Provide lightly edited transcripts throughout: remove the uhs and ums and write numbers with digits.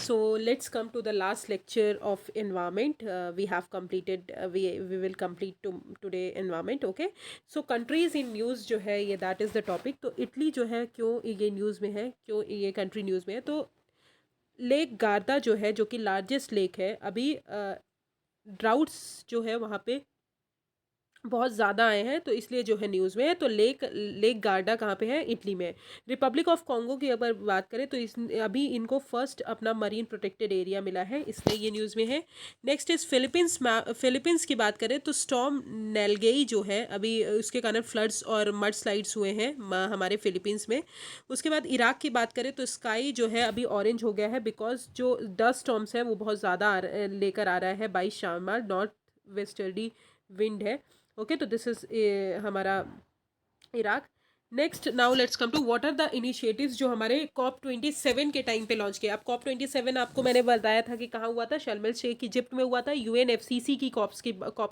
So let's come to the last lecture of environment. We have completed. We will complete today environment. Okay. So countries in news जो है ये that is the topic. तो Italy जो है क्यों ये news में है, क्यों ये कंट्री न्यूज़ में है, तो लेक गार्दा जो है, जो कि लार्जेस्ट लेक है, अभी ड्राउट्स जो है वहाँ पे बहुत ज़्यादा आए हैं, तो इसलिए जो है न्यूज़ में है। तो लेक लेक गार्डा कहाँ पे है? इटली में है। रिपब्लिक ऑफ कॉन्गो की अगर बात करें तो इस अभी इनको फर्स्ट अपना मरीन प्रोटेक्टेड एरिया मिला है, इसलिए ये न्यूज़ में है। नेक्स्ट इज़ फिलीपींस की बात करें तो स्टॉर्म नेलगेई जो है अभी उसके कारण फ्लड्स और मड स्लाइड्स हुए हैं हमारे फिलीपींस में। उसके बाद इराक की बात करें तो स्काई जो है अभी ऑरेंज हो गया है, बिकॉज जो डस्ट स्टॉर्म्स है वो बहुत ज़्यादा लेकर आ रहा है 22 शामार नॉर्थ वेस्टर्ली विंड है। ओके, तो दिस इज हमारा Iraq. Next now let's come to what are the initiatives जो हमारे COP27 के टाइम पे लॉन्च किए। अब COP27 आपको मैंने बताया था कि कहाँ हुआ था, शर्म एल शेख इजिप्ट में हुआ था। UNFCCC की कॉप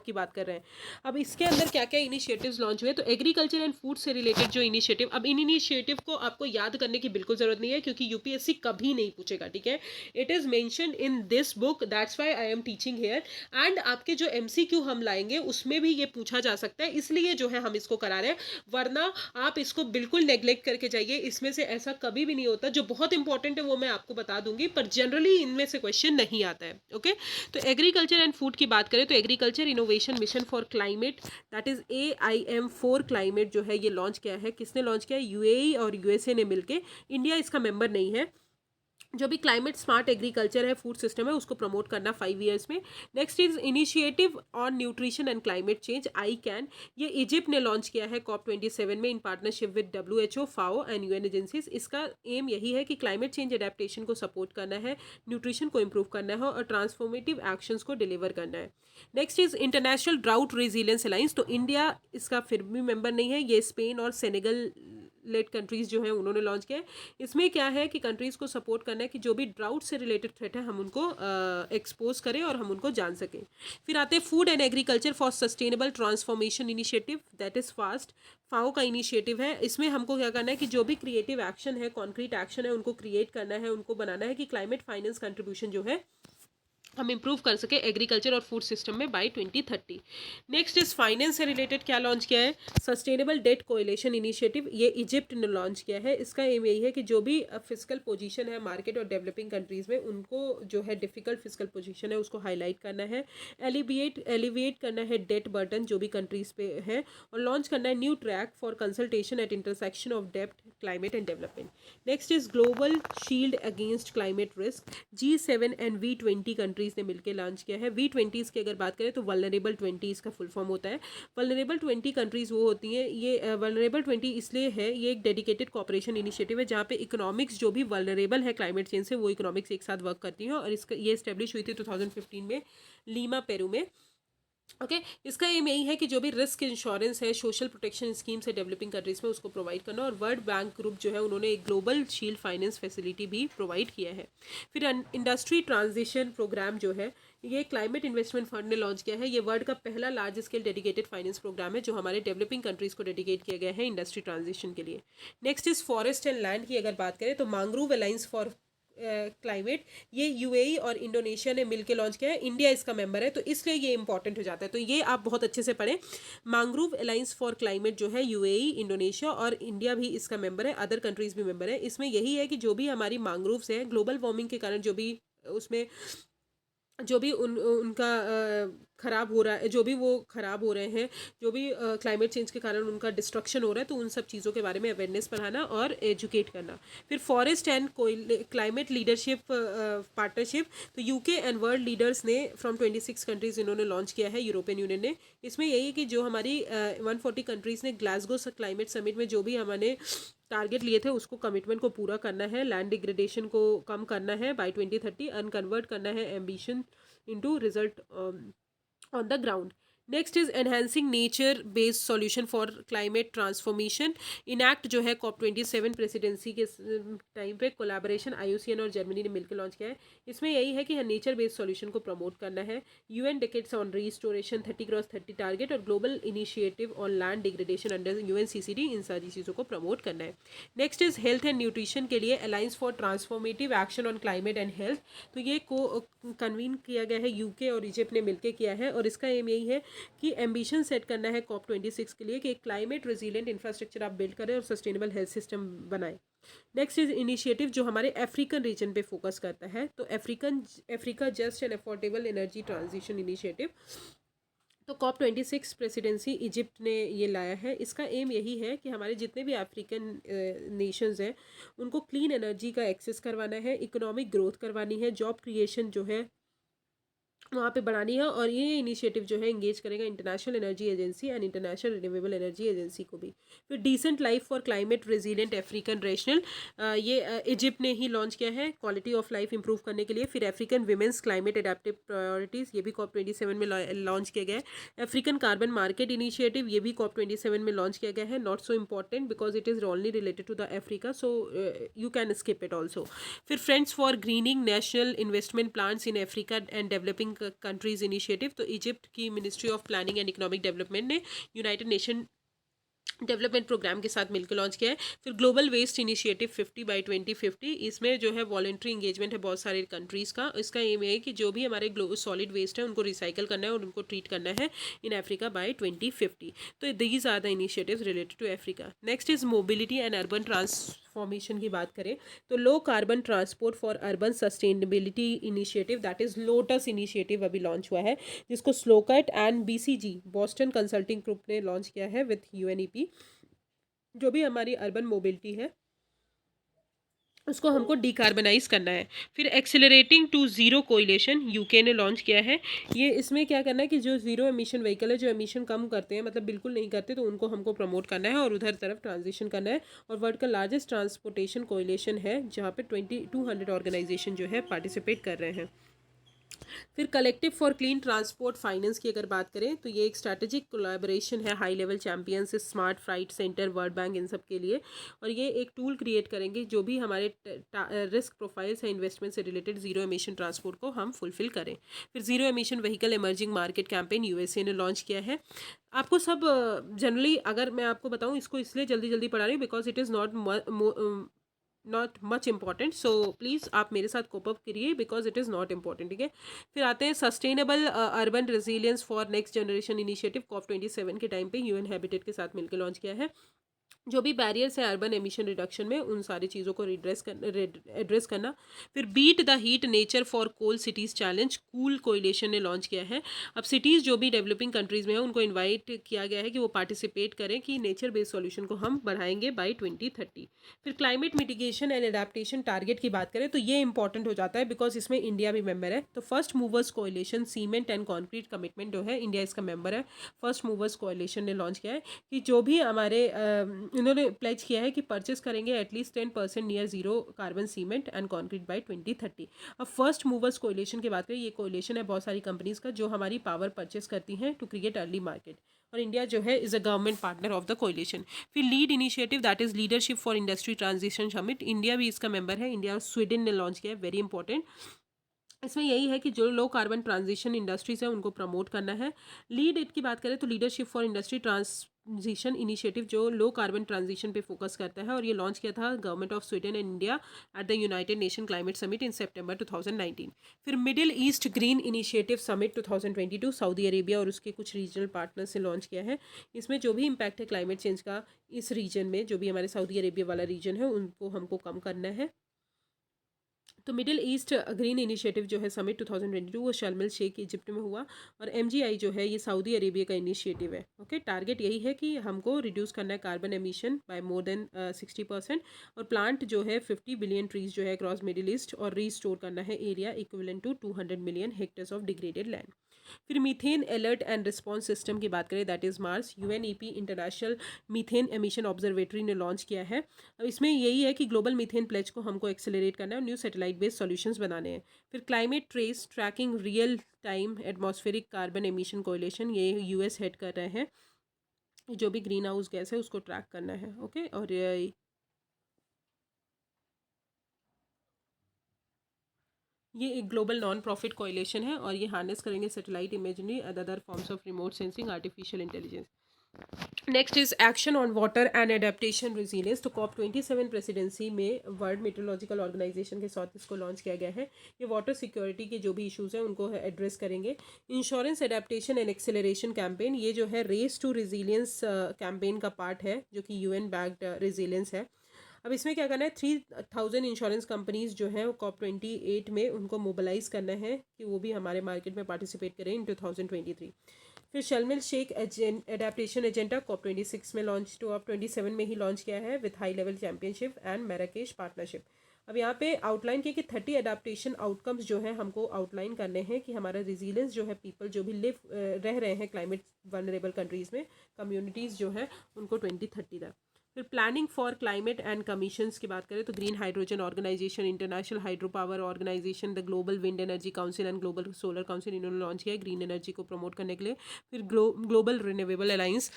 की बात कर रहे हैं। अब इसके अंदर क्या क्या इनिशिएटिव्स लॉन्च हुए, तो एग्रीकल्चर एंड फूड से रिलेटेड जो इनिशिएटिव, अब इन इनिशिएटिव को आपको याद करने की बिल्कुल जरूरत नहीं है, क्योंकि यूपीएससी कभी नहीं पूछेगा, ठीक है। It is mentioned in this book, that's why I am teaching here. And आपके जो MCQ हम लाएंगे उसमें भी ये पूछा जा सकता है, इसलिए जो है हम इसको करा रहे हैं, वरना आप इसको बिल्कुल नेग्लेक्ट करके जाइए। इसमें से ऐसा कभी भी नहीं होता। जो बहुत इंपॉर्टेंट है वो मैं आपको बता दूंगी, पर जनरली इनमें से क्वेश्चन नहीं आता है। ओके, तो एग्रीकल्चर एंड फूड की बात करें तो agriculture innovation mission for climate, that is AIM for climate जो है ये लॉन्च किया है। किसने लॉन्च किया है? UAE और USA ने मिलके। इंडिया इसका मेंबर नहीं है। जो भी क्लाइमेट स्मार्ट एग्रीकल्चर है, फूड सिस्टम है, उसको प्रमोट करना 5 ईयर्स में। Next is initiative on nutrition and climate change, ICAN। ये इजिप्ट ने लॉन्च किया है COP27 में in partnership with WHO, FAO and UN agencies. इसका एम यही है कि क्लाइमेट चेंज एडेप्टेशन को सपोर्ट करना है, न्यूट्रिशन को इम्प्रूव करना है और ट्रांसफॉर्मेटिव एक्शंस को डिलीवर करना है। Next is international drought resilience alliance. तो इंडिया इसका फिर भी मेंबर नहीं है, ये स्पेन और सेनेगल लेड कंट्रीज जो है उन्होंने लॉन्च किया है। इसमें क्या है कि कंट्रीज़ को सपोर्ट करना है कि जो भी ड्राउट से रिलेटेड थ्रेट है हम उनको एक्सपोज करें और हम उनको जान सकें। फिर आते हैं food and agriculture for sustainable transformation initiative, that is FAST. FAO का इनिशिएटिव है। इसमें हमको क्या करना है कि जो भी क्रिएटिव एक्शन है, कॉन्क्रीट एक्शन है, उनको क्रिएट करना है, उनको बनाना है कि क्लाइमेट फाइनेंस कंट्रीब्यूशन जो है हम इम्प्रूव कर सके एग्रीकल्चर और फूड सिस्टम में बाय 2030। नेक्स्ट इज फाइनेंस से रिलेटेड क्या लॉन्च किया है? सस्टेनेबल डेट कोएलिशन इनिशिएटिव, ये इजिप्ट ने लॉन्च किया है। इसका एम यही है कि जो भी फिजिकल पोजीशन है मार्केट और डेवलपिंग कंट्रीज में, उनको जो है डिफिकल्ट फिजिकल पोजीशन है उसको हाईलाइट करना है, एलिविएट करना है डेट बर्डन जो भी कंट्रीज पे है, और लॉन्च करना है new track for consultation at intersection of depth, climate and development. Next is global shield against climate risk, G7 and V20 countries ने मिलकर लॉन्च किया है। V20 की अगर बात करें तो वल्नरेबल 20 इसका फुल फॉर्म होता है। वल्नरेबल 20 कंट्रीज वो होती हैं, ये वल्नरेबल 20 इसलिए है, ये एक डेडिकेटेड कॉपरेशन इनिशिएटिव है जहाँ पे इकोनॉमिक्स जो भी वल्नरेबल है क्लाइमेट चेंज से, वो इकोनॉमिक्स एक साथ वर्क करती हैं। और इसका ये स्टेब्लिश हुई थी 2015 में लीमा पेरू में। ओके, इसका एम यही है कि जो भी रिस्क इंश्योरेंस है, सोशल प्रोटेक्शन स्कीम्स है डेवलपिंग कंट्रीज में, उसको प्रोवाइड करना। और वर्ल्ड बैंक ग्रुप जो है उन्होंने एक ग्लोबल शील्ड फाइनेंस फैसिलिटी भी प्रोवाइड किया है। फिर इंडस्ट्री ट्रांजिशन प्रोग्राम जो है, ये क्लाइमेट इन्वेस्टमेंट फंड ने लॉन्च किया है। ये वर्ल्ड का पहला large scale dedicated finance programme है जो हमारे डेवलपिंग कंट्रीज को डेडिकेट किया गया है इंडस्ट्री ट्रांजिशन के लिए। Next is forest and land की अगर बात करें तो मैंग्रोव अलायंस फॉर क्लाइमेट, ये UAE और इंडोनेशिया ने मिलकर लॉन्च किया है। इंडिया इसका मेंबर है, तो इसलिए ये इंपॉर्टेंट हो जाता है। तो ये आप बहुत अच्छे से पढ़ें। मैंग्रोव अलायंस फॉर क्लाइमेट जो है UAE, इंडोनेशिया और इंडिया भी इसका मेंबर है, अदर कंट्रीज भी मेंबर है। इसमें यही है कि जो भी हमारी मैंग्रोव्स है, ग्लोबल वार्मिंग के कारण जो भी उसमें जो भी उनका ख़राब हो रहा है, जो भी वो ख़राब हो रहे हैं, जो भी क्लाइमेट चेंज के कारण उनका डिस्ट्रक्शन हो रहा है, तो उन सब चीज़ों के बारे में अवेयरनेस बढ़ाना और एजुकेट करना। फिर forest and climate leadership partnership, तो UK एंड वर्ल्ड लीडर्स ने फ्रॉम 26 कंट्रीज़ इन्होंने लॉन्च किया है, यूरोपियन यूनियन ने। इसमें यही है कि जो हमारी 140 कंट्रीज़ ने ग्लासगो क्लाइमेट समिट में जो भी हमने टारगेट लिए थे उसको कमिटमेंट को पूरा करना है, लैंड डिग्रेडेशन को कम करना है बाय 2030 एंड कन्वर्ट करना है ambition into result on the ground. Next is enhancing nature based solution for climate transformation. Enact जो है COP27 प्रेसिडेंसी के टाइम पे कोलैबोरेशन IUCN और जर्मनी ने मिलकर लॉन्च किया है। इसमें यही है कि नेचर बेस्ड सॉल्यूशन को प्रमोट करना है। UN decades on restoration 30x30 target और global initiative on land degradation under UNCCD, इन सारी चीज़ों को प्रमोट करना है। Next is health and nutrition के लिए alliance for transformative action on climate and health. तो ये को कन्वीन किया गया है, UK और इजिप्ट ने मिलकर किया है और इसका एम यही है कि एम्बिशन सेट करना है COP26 के लिए कि एक क्लाइमेट रेजिलिएंट इंफ्रास्ट्रक्चर आप बिल्ड करें और सस्टेनेबल हेल्थ सिस्टम बनाएं। नेक्स्ट इज इनिशिएटिव जो हमारे अफ्रीकन रीजन पे फोकस करता है, तो Africa just and affordable energy transition initiative. तो COP26 प्रेसिडेंसी इजिप्ट ने ये लाया है। इसका एम यही है कि हमारे जितने भी अफ्रीकन नेशंस हैं उनको क्लीन एनर्जी का एक्सेस करवाना है, इकोनॉमिक ग्रोथ करवानी है, जॉब क्रिएशन जो है वहाँ पे बढ़ानी है और ये इनिशिएटिव जो है इंगेज करेगा International Energy Agency and International Renewable Energy Agency को भी। फिर decent life for climate resilient African rational, ये इजिप्ट ने ही लॉन्च किया है क्वालिटी ऑफ लाइफ इंप्रूव करने के लिए। फिर African women's climate adaptive priorities, ये भी COP27 में लॉन्च किया गया है। अफ्रीकन कार्बन मार्केट इनिशिएटिव, ये भी COP27 में लॉन्च किया गया है। Not so important because it is only related to the Africa, so you can skip it also. फिर friends for greening national investment plans in Africa and developing countries initiative, तो Egypt की ministry of planning and economic development ने United Nation Development Programme के साथ मिलकर launch किया है। फिर ग्लोबल वेस्ट इनिशिएटिव 50/2050, इसमें जो है वॉलंटरी इंगेजमेंट है बहुत सारे कंट्रीज़ का। इसका एम है कि जो भी हमारे सॉलिड वेस्ट है उनको रिसाइकल करना है और उनको ट्रीट करना है इन अफ्रीका बाय 2050। तो these are the initiatives related to Africa. Next is mobility and urban transformation की बात करें तो low carbon transport for urban sustainability initiative, that is LOTUS initiative अभी लॉन्च हुआ है, जिसको SLoCaT and BCG Boston Consulting Group ने launch किया है विथ UNEP। जो भी हमारी अर्बन मोबिलिटी है उसको हमको डिकार्बनाइज करना है। फिर एक्सेलरेटिंग टू ज़ीरो कोइलेशन UK ने लॉन्च किया है। ये इसमें क्या करना है कि जो ज़ीरो एमिशन व्हीकल है, जो एमिशन कम करते हैं, मतलब बिल्कुल नहीं करते, तो उनको हमको प्रमोट करना है और उधर तरफ ट्रांजिशन करना है। और वर्ल्ड का लार्जेस्ट ट्रांसपोर्टेशन कोइलेशन है जहाँ पे 2200 ऑर्गेनाइजेशन जो है पार्टिसिपेट कर रहे हैं। फिर collective for clean transport finance की अगर बात करें तो ये एक स्ट्रैटेजिक कोलैबोरेशन है high level champions, smart freight centre, World Bank, इन सब के लिए। और ये एक टूल क्रिएट करेंगे जो भी हमारे रिस्क प्रोफाइल्स है इन्वेस्टमेंट से रिलेटेड जीरो एमिशन ट्रांसपोर्ट को हम फुलफिल करें। फिर zero emission vehicle emerging market campaign USA ने लॉन्च किया है। आपको सब जनरली अगर मैं आपको बताऊं, इसको इसलिए जल्दी जल्दी पढ़ा रही हूँ because it is not much important, so please आप मेरे साथ कोप अप करिए because it is not important, ठीक है। फिर आते हैं sustainable urban resilience for next generation initiative, COP27 के टाइम पे UN हैबिटेट के साथ मिलकर लॉन्च किया है। जो भी बैरियर्स है अर्बन एमिशन रिडक्शन में, उन सारी चीज़ों को एड्रेस करना। फिर beat the heat nature for cool cities challenge, cool coalition ने लॉन्च किया है। अब सिटीज़ जो भी डेवलपिंग कंट्रीज़ में है उनको इनवाइट किया गया है कि वो पार्टिसिपेट करें कि नेचर बेस्ड सॉल्यूशन को हम बढ़ाएंगे बाय 2030। फिर climate mitigation and adaptation target की बात करें तो ये इंपॉर्टेंट हो जाता है बिकॉज इसमें इंडिया भी मेंबर है। तो first movers coalition cement and concrete commitment जो है, इंडिया इसका मेंबर है। फर्स्ट मूवर्स कोइलेशन ने लॉन्च किया है कि जो भी हमारे इन्होंने प्लेज किया है कि परचेस करेंगे at least 10% near zero carbon cement and concrete by 2030। अब फर्स्ट मूवर्स कोइलेशन की बात करें, ये कोइलेशन है बहुत सारी कंपनीज का जो हमारी पावर परचेस करती हैं टू क्रिएट अर्ली मार्केट, और इंडिया जो है is a government partner of the coalition. फिर lead initiative that is leadership for industry transition summit, India भी इसका मेंबर है। इंडिया और स्वीडन ने लॉन्च किया है, वेरी इंपॉर्टेंट। इसमें यही है कि जो लो कार्बन ट्रांजिशन इंडस्ट्रीज है उनको प्रमोट करना है। लीड इट की बात करें तो leadership for industry transition initiative जो लो कार्बन ट्रांजिशन पे फोकस करता है, और ये लॉन्च किया था government of Sweden and India at the United Nation climate summit in सितंबर 2019। फिर Middle East green initiative summit 2022 Saudi Arabia और उसके कुछ रीजनल पार्टनर से लॉन्च किया है। इसमें जो भी इम्पैक्ट है क्लाइमेट चेंज का इस रीजन में, जो भी हमारे सऊदी अरेबिया वाला रीजन है, उनको हमको कम करना है। तो मिडिल ईस्ट ग्रीन इनिशिएटिव जो है समिट 2022 वो शर्म एल शेख इजिप्ट में हुआ, और MGI जो है ये सऊदी अरेबिया का इनिशिएटिव है। ओके, टारगेट यही है कि हमको रिड्यूस करना है carbon emission by more than 60%, और प्लांट जो है 50 बिलियन ट्रीज जो है अक्रॉस मिडिल ईस्ट, और रीस्टोर करना है area equivalent to 200 million hectares of degraded land. फिर methane alert and response system की बात करें, that is MARS, UNEP international methane emission observatory ने लॉन्च किया है। अब इसमें यही है कि ग्लोबल मीथेन प्लेज को हमको एक्सेलरेट करना है और न्यू सैटेलाइट बेस्ड सॉल्यूशंस बनाने हैं। फिर climate trace tracking real time atmospheric carbon emission coalition, ये यूएस हेड कर रहे हैं, जो भी ग्रीन हाउस गैस है उसको ट्रैक करना है। ओके, और ये एक ग्लोबल नॉन प्रॉफिट कोएलिशन है और ये हार्नेस करेंगे satellite imagery and other forms of remote sensing artificial intelligence. Next is action on water and adaptation resilience. तो COP27 प्रेसिडेंसी में वर्ल्ड मेट्रोलॉजिकल ऑर्गेनाइजेशन के साथ इसको लॉन्च किया गया है। ये वाटर सिक्योरिटी के जो भी इश्यूज हैं उनको एड्रेस करेंगे। Insurance adaptation and acceleration campaign, ये जो है रेस टू रेजिलियंस कैंपेन का पार्ट है, जो कि UN बैक्ड रेजिलियंस है। अब इसमें क्या करना है, 3000 इंश्योरेंस कंपनीज जो हैं वो COP28 में उनको मोबिलाइज करना है कि वो भी हमारे मार्केट में पार्टिसिपेट करें इन 2023। फिर Sharmil Sheikh adaptation agenda COP26 में लॉन्च, 27 में ही लॉन्च किया है with high level championship and Marrakesh partnership. अब यहाँ पे आउटलाइन किया कि 30 एडाप्टेशन आउटकम्स जो है हमको आउटलाइन करने हैं कि हमारा रिजिलियंस जो है, पीपल जो भी रह रहे हैं क्लाइमेट वनरेबल कंट्रीज़ में, कम्युनिटीज़ जो है उनको 2030 तक। फिर planning for climate and commissions की बात करें तो green hydrogen organisation, international hydro power organisation, the global wind energy council and global solar council, इन्होंने लॉन्च किया है ग्रीन एनर्जी को प्रमोट करने के लिए। फिर global renewable alliance,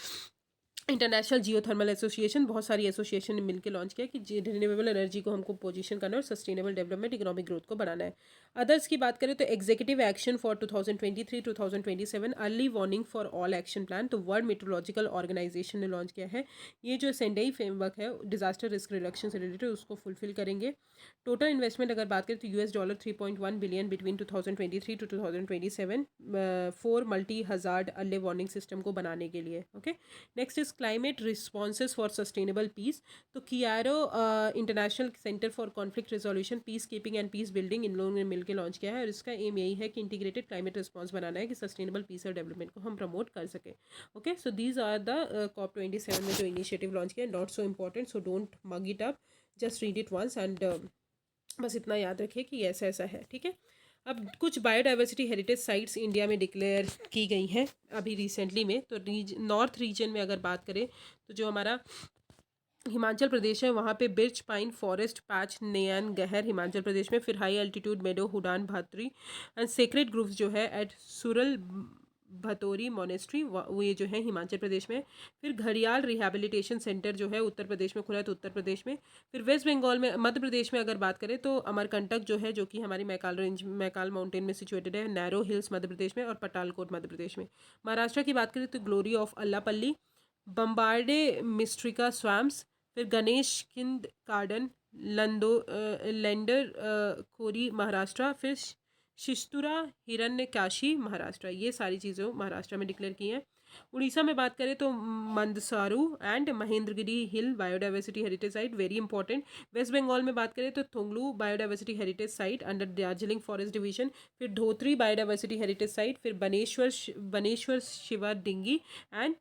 international geothermal association, बहुत सारी एसोसिएशन ने मिलकर लॉन्च किया कि रिन्यूएबल एनर्जी को हमको पोजीशन करना है और सस्टेनेबल डेवलपमेंट इकोनॉमिक ग्रोथ को बढ़ाना है। अदर्स की बात करें तो executive action for 2023-2027, early warning for all action plan, तो वर्ल्ड मेट्रोलॉजिकल ऑर्गेनाइजेशन ने लॉन्च किया है। ये जो सेंडई फ्रेमवर्क है डिजास्टर रिस्क रिडक्शन से रिलेटेड, उसको फुलफिल करेंगे। टोटल इन्वेस्टमेंट अगर बात करें तो $3.1 billion between 2023 to 2027 4 multi hazard early warning system को बनाने के लिए। Okay, next is climate responses for sustainable peace. तो Cairo international centre for conflict resolution, peace keeping and peace building, इन लोगों ने मिलकर लॉन्च किया है और इसका एम यही है कि इंटीग्रेटेड क्लाइमेट रिस्पॉन्स बनाना है कि सस्टेनेबल पीस और डेवलपमेंट को हम प्रमोट कर सकें। Okay, so these are the COP27 में जो इनिशिएटिव लॉन्च किया, not so important, so don't mug it up, just read it once and बस इतना याद रखिए कि ऐसा ऐसा है। ठीक है, अब कुछ बायोडाइवर्सिटी हेरिटेज साइट्स इंडिया में डिक्लेयर की गई हैं अभी रिसेंटली में। तो नॉर्थ रीजन में अगर बात करें तो जो हमारा हिमाचल प्रदेश है वहाँ पे birch pine forest patch Nain Gahar Himachal Pradesh में। फिर high altitude meadow Hudan Bhatri and sacred groves जो है एट सुरल भतौरी मोनेस्ट्री, वो ये जो है हिमाचल प्रदेश में। फिर घड़ियाल रिहैबिलिटेशन सेंटर जो है उत्तर प्रदेश में खुला है, तो उत्तर प्रदेश में। फिर वेस्ट बंगाल में, मध्य प्रदेश में अगर बात करें तो अमरकंटक जो है, जो कि हमारी मैकाल रेंज, मैकाल माउंटेन में सिचुएटेड है, नैरो हिल्स मध्य प्रदेश में, और पटालकोट मध्य प्रदेश में। महाराष्ट्र की बात करें तो ग्लोरी ऑफ अल्लापल्ली, बम्बार्डे मिस्ट्रिका स्वैम्स, फिर गणेश किंद गार्डन, लेंडर खोरी महाराष्ट्र, फिर शिस्तुरा हिरण्यकाशी महाराष्ट्र, ये सारी चीज़ें महाराष्ट्र में डिक्लेयर की हैं। उड़ीसा में बात करें तो Mandasaru and Mahendragiri hill biodiversity heritage site, very important. West Bengal में बात करें तो Thonglu biodiversity heritage site under Darjeeling forest division. फिर धोत्री बायोडाइवर्सिटी हेरिटेज साइट, फिर बनेश्वर शिवा डिंगी एंड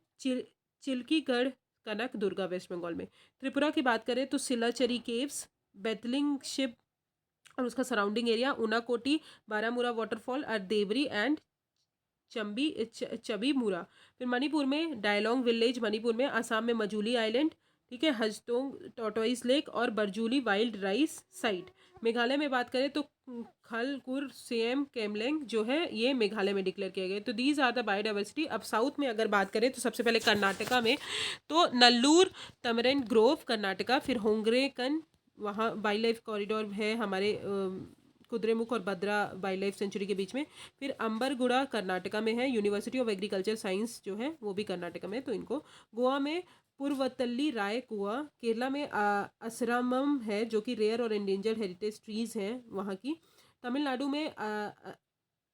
चिल्कीगढ़ कनक दुर्गा वेस्ट बंगाल में। त्रिपुरा की बात करें तो सिलाचरी केव्स, बेतलिंग शिप और उसका surrounding area, Unakoti, Baramura waterfall, Devri and Chabi Mura. फिर मणिपुर में डायलोंग विलेज मणिपुर में, असम में मजूली आइलैंड, ठीक है, हजतोंग टॉर्टोइस लेक और बरजूली वाइल्ड राइस साइट। मेघालय में बात करें तो खलकुर सेम केमलेंग जो है ये मेघालय में डिक्लेयर किए गए। तो दीज आर द बायोडाइवर्सिटी। अब साउथ में अगर बात करें तो सबसे पहले कर्नाटका में तो नल्लूर तमरेन ग्रोव कर्नाटका, फिर होंगरेकन, वहाँ वाइल्ड लाइफ कॉरिडोर है हमारे कुद्रेमुख और भद्रा वाइल्ड लाइफ सेंचुरी के बीच में। फिर अंबरगुड़ा कर्नाटका में है, यूनिवर्सिटी ऑफ एग्रीकल्चर साइंस जो है वो भी कर्नाटका में। तो इनको गोवा में पूर्वतल्ली राय कुआ, केरला में असरामम है जो कि रेयर और एंडेंजर्ड हेरिटेज ट्रीज़ हैं वहाँ की, तमिलनाडु में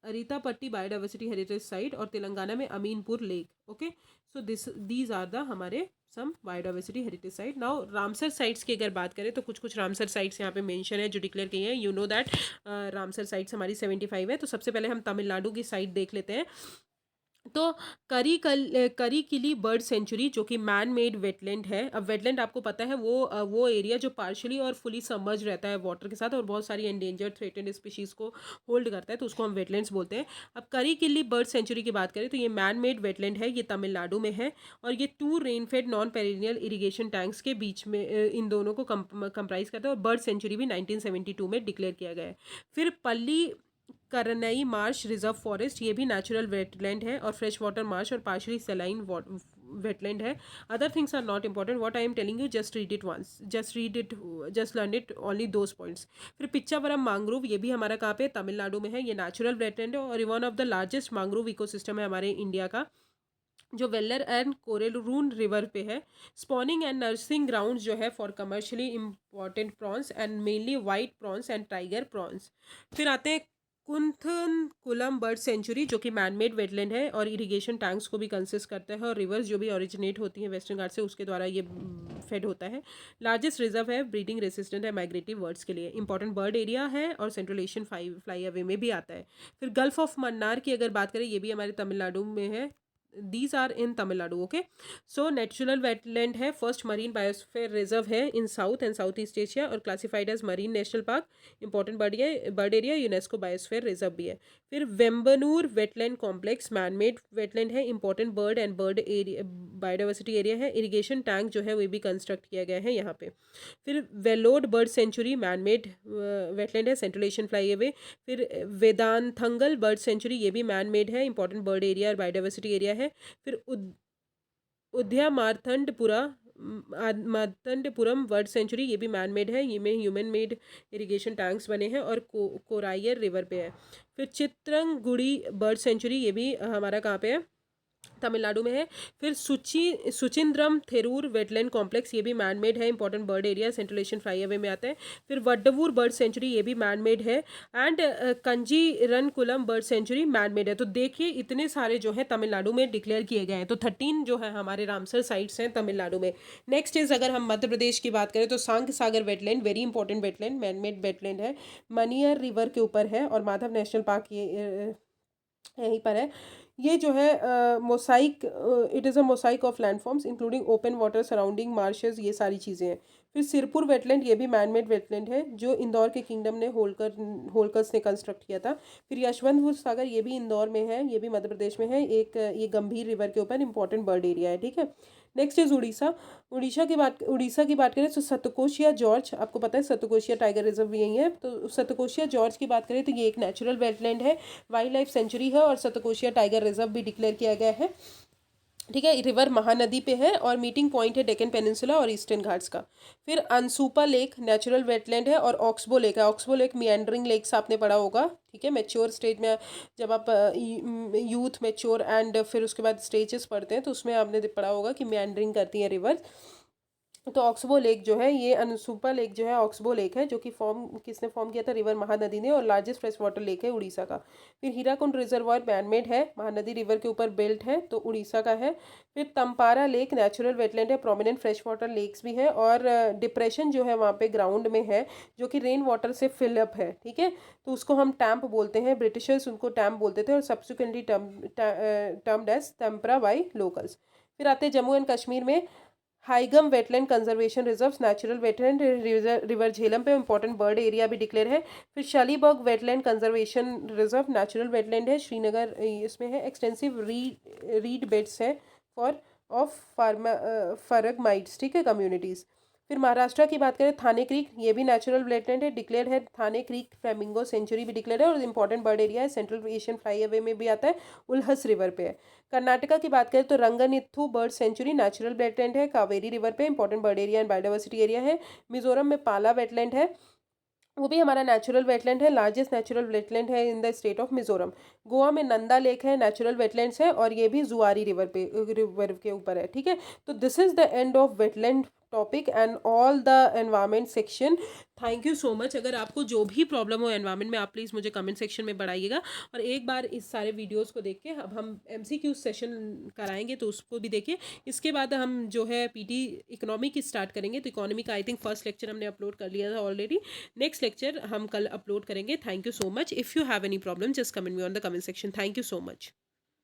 अरीतापट्टी बायोडाइवर्सिटी हेरिटेज साइट और तेलंगाना में Aminpur lake. Okay, so these are the हमारे some biodiversity heritage site. Now Ramsar sites की अगर बात करें तो कुछ कुछ रामसर साइट्स यहाँ पे मेंशन है जो डिक्लेयर की हैं। You know that Ramsar sites हमारी 75 है। तो सबसे पहले हम तमिलनाडु की साइट देख लेते हैं। तो करी किली बर्ड सेंचुरी जो कि मैन मेड वेटलैंड है। अब वेटलैंड आपको पता है वो एरिया जो पार्शियली और फुली सबमर्ज रहता है वाटर के साथ और बहुत सारी एंडेंजर्ड थ्रेटेंड स्पीशीज़ को होल्ड करता है, तो उसको हम वेटलैंड्स बोलते हैं। अब करी किली बर्ड सेंचुरी की बात करें तो ये मैन मेड वेटलैंड है, ये तमिलनाडु में है और ये 2 rainfed non perennial irrigation tanks के बीच में इन दोनों को कंप्राइज करता है और बर्ड सेंचुरी भी 1972 में डिक्लेयर किया गया है। फिर पल्ली करनई मार्श रिजर्व फॉरेस्ट, ये भी नेचुरल वेटलैंड है और फ्रेश वाटर मार्श और पार्शली सेलाइन वेटलैंड है। Other things are not important, what I am telling you just read it once, just learn it only those points. फिर Pichavaram mangrove, ये भी हमारा कहाँ पे, तमिलनाडु में है, ये नेचुरल वेटलैंड है और one of the largest mangrove ecosystem है हमारे इंडिया का, जो वेल्लर एंड कोरेलरून रिवर पे है। स्पॉनिंग एंड नर्सिंग ग्राउंड जो है for commercially important prawns and mainly white prawns and tiger prawns. फिर आते हैं कुंथन कुलम बर्ड सेंचुरी जो कि मैनमेड वेटलैंड है और इरिगेशन टैंक्स को भी कंसिस्ट करता है और रिवर्स जो भी ओरिजिनेट होती हैं वेस्टर्न घाट से उसके द्वारा ये फेड होता है। लार्जेस्ट रिजर्व है, ब्रीडिंग रेसिस्टेंट है माइग्रेटिव बर्ड्स के लिए, इंपॉर्टेंट बर्ड एरिया है और सेंट्रल एशियन फ्लाई अवे में भी आता है। फिर गल्फ ऑफ मन्नार की अगर बात करें, ये भी हमारे तमिलनाडु में है, these are in Tamil Nadu, okay? So natural wetland है, first marine biosphere reserve है in South and Southeast Asia और classified as marine national park, important bird area, UNESCO biosphere reserve भी है। फिर Vembanur wetland complex man made wetland है, important bird and bird area biodiversity area है, irrigation tank जो है वो भी कंस्ट्रक्ट किया गया है यहाँ पे। फिर Vellode bird sanctuary man made wetland है, सेंट्रल एशियन फ्लाई अवे। फिर वेदांथंगल बर्ड सेंचुरी, ये भी मैन मेड है, इंपॉर्टेंट बर्ड एरिया और बायोडाइवर्सिटी एरिया है। फिर उद्या मार्तंडपुरम बर्ड सेंचुरी, ये भी मैन मेड है, ये में ह्यूमन मेड इरिगेशन टैंक्स बने हैं और कोरायर रिवर पे है। फिर चित्रंगुड़ी बर्ड सेंचुरी, ये भी हमारा कहाँ पे है, तमिलनाडु में है। फिर सुचिंद्रम थेरूर वेटलैंड कॉम्प्लेक्स, ये भी मैन मेड है, important bird area, central Asian flyway में आता है। फिर वड्डवूर बर्ड सेंचुरी, ये भी मैन मेड है and Kanjirankulam bird sanctuary man made है। तो देखिए इतने सारे जो है तमिलनाडु में डिक्लेयर किए गए हैं, तो 13 जो है हमारे रामसर साइट्स हैं तमिलनाडु में। नेक्स्ट इज अगर हम मध्य प्रदेश की बात करें तो Sang Sagar wetland, very important wetland, man made wetland है, मनियर रिवर के ऊपर है और माधव नेशनल पार्क ये यहीं पर है। ये जो है mosaic, it is a mosaic of landforms including open water surrounding marches, ये सारी चीज़ें हैं। फिर सिरपुर वेटलैंड, ये भी मैनमेड वेटलैंड है जो इंदौर के किंगडम ने होलकर्स ने कंस्ट्रक्ट किया था। फिर यशवंतपुर सागर, ये भी इंदौर में है, ये भी मध्य प्रदेश में है, एक ये गंभीर रिवर के ऊपर इंपॉर्टेंट बर्ड एरिया है, ठीक है। Next is Orissa. उड़ीसा की बात करें तो सतकोशिया जॉर्ज, आपको पता है सतकोशिया टाइगर रिजर्व भी यही है, तो सतकोशिया जॉर्ज की बात करें तो ये एक नेचुरल वेटलैंड है, वाइल्ड लाइफ सेंचुरी है और सतकोशिया टाइगर रिजर्व भी डिक्लेयर किया गया है, ठीक है। रिवर महानदी पे है और मीटिंग पॉइंट है डेक्कन पेनिनसुला और ईस्टर्न घाट्स का। फिर अनसुपा लेक नेचुरल वेटलैंड है और ऑक्सबो लेक है। ऑक्सबो लेक मिएंडरिंग लेक्स आपने पढ़ा होगा, ठीक है, मैच्योर स्टेज में जब आप यूथ मैच्योर एंड फिर उसके बाद स्टेजेस पढ़ते हैं तो उसमें आपने पढ़ा होगा कि मिएंडरिंग करती हैं रिवर। तो ऑक्सबो लेक जो है, ये अनसुपा लेक जो है ऑक्सबो लेक है, जो कि किसने फॉर्म किया था, रिवर महानदी ने, और लार्जेस्ट फ्रेश वाटर लेक है उड़ीसा का। फिर हीराकुंड रिजर्वायर मैनमेड है, महानदी रिवर के ऊपर बिल्ट है, तो उड़ीसा का है। फिर तंपारा लेक नेचुरल वेटलैंड है, प्रोमिनेंट फ्रेश वाटर लेक्स भी है और डिप्रेशन जो है वहाँ पे ग्राउंड में है जो कि रेन वाटर से फिलअप है, ठीक है, तो उसको हम टैम्प बोलते हैं, ब्रिटिशर्स उनको टैम्प बोलते थे और subsequently termed as Tampara by locals. फिर आते हैं जम्मू एंड कश्मीर में, Hygam wetland conservation reserves natural wetland, river Jhelum पे इंपॉर्टेंट बर्ड एरिया भी डिक्लेयर है। फिर Shallabug wetland conservation reserve natural wetland है, श्रीनगर इसमें है, एक्सटेंसिव रीड बेड्स है फॉर ऑफ फरगमाइट्स, ठीक है, कम्युनिटीज़। फिर महाराष्ट्र की बात करें, थाने क्रीक, ये भी नेचुरल वेटलैंड है, डिक्लेयर है, थाने क्रीक फ्लेमिंगो सेंचुरी भी डिक्लेयर है और इंपॉर्टेंट बर्ड एरिया है, सेंट्रल एशियन फ्लाई अवे में भी आता है, उल्हस रिवर पे है। कर्नाटका की बात करें तो रंगनिथु बर्ड सेंचुरी नेचुरल वेटलैंड है, कावेरी रिवर पे important bird area and biodiversity area है। मिजोरम में पाला वेटलैंड है, वो भी हमारा नेचुरल वेटलैंड है, लार्जेस्ट नेचुरल वेटलैंड है in the state of Mizoram. Goa में नंदा लेक है, नेचुरल वेटलैंड्स है और ये भी जुआरी रिवर के ऊपर है, ठीक है। तो this is the end of wetland topic and all the environment section. Thank you so much. अगर आपको जो भी प्रॉब्लम हो एनवायरमेंट में, आप प्लीज़ मुझे कमेंट सेक्शन में बढ़ाइएगा और एक बार इस सारे वीडियोस को देख के अब हम MCQ सेशन कराएंगे तो उसको भी देखिए। इसके बाद हम जो है PT इकोनॉमी की स्टार्ट करेंगे, तो इकोनॉमी का आई थिंक फर्स्ट लेक्चर हमने अपलोड कर लिया था ऑलरेडी, नेक्स्ट लेक्चर हम कल अपलोड करेंगे। Thank you so much. If you have any problem just comment me on the comment section. Thank you so much.